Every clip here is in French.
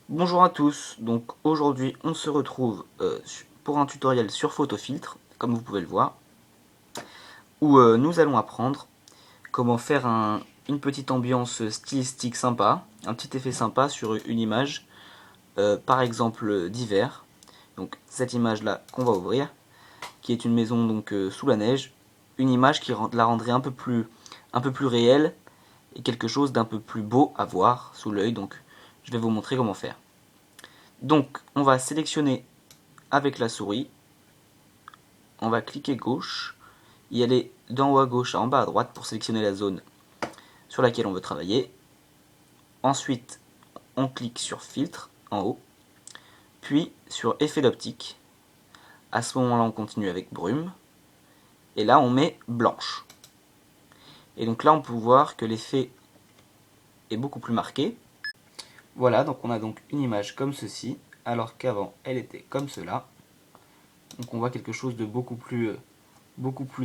Bonjour à tous, donc aujourd'hui on se retrouve pour un tutoriel sur Photofiltre, comme vous pouvez le voir, où nous allons apprendre comment faire une petite ambiance stylistique sympa, un petit effet sympa sur une image, par exemple d'hiver. Donc cette image là qu'on va ouvrir, qui est une maison donc sous la neige, une image qui la rendrait un peu plus réelle et quelque chose d'un peu plus beau à voir sous l'œil, donc je vais vous montrer comment faire. Donc on va sélectionner avec la souris, on va cliquer gauche, y aller d'en haut à gauche à en bas à droite pour sélectionner la zone sur laquelle on veut travailler. Ensuite, on clique sur filtre en haut, puis sur effet d'optique. À ce moment-là, on continue avec brume, et là, on met blanche. Et donc là, on peut voir que l'effet est beaucoup plus marqué. Voilà, donc on a donc une image comme ceci, alors qu'avant, elle était comme cela. Donc on voit quelque chose de beaucoup plus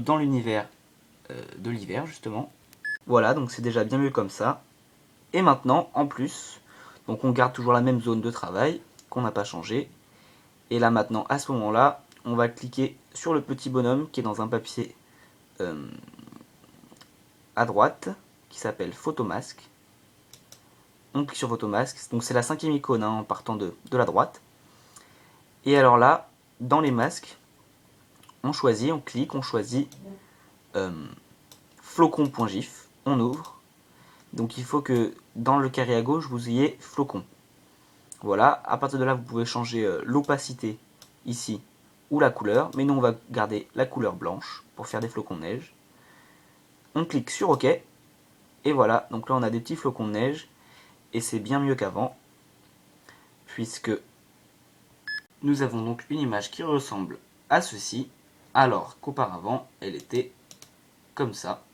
dans l'univers de l'hiver, justement. Voilà, donc c'est déjà bien mieux comme ça. Et maintenant, en plus, donc on garde toujours la même zone de travail qu'on n'a pas changé. Et là maintenant, à ce moment-là, on va cliquer sur le petit bonhomme qui est dans un papier euh, à droite, qui s'appelle Photomasque. On clique sur Photomasque, donc c'est la cinquième icône en partant de la droite. Et alors là, dans les masques, on choisit, on clique, on choisit euh, flocon.gif, on ouvre. Donc il faut que dans le carré à gauche, vous ayez flocon. Voilà, à partir de là, vous pouvez changer l'opacité ici ou la couleur, mais nous on va garder la couleur blanche pour faire des flocons de neige. On clique sur OK, et voilà, donc là on a des petits flocons de neige, et c'est bien mieux qu'avant, puisque nous avons donc une image qui ressemble à ceci, alors qu'auparavant elle était comme ça.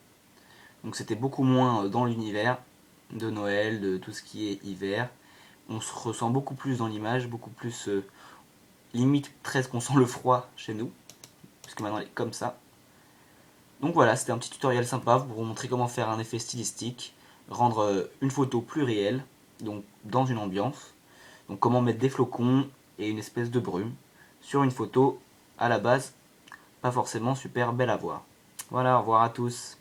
Donc c'était beaucoup moins dans l'univers de Noël, de tout ce qui est hiver. On se ressent beaucoup plus dans l'image, beaucoup plus limite presque on sent le froid chez nous, puisque maintenant elle est comme ça. Donc voilà, c'était un petit tutoriel sympa pour vous montrer comment faire un effet stylistique, rendre une photo plus réelle, donc dans une ambiance. Donc comment mettre des flocons et une espèce de brume sur une photo à la base pas forcément super belle à voir. Voilà, au revoir à tous.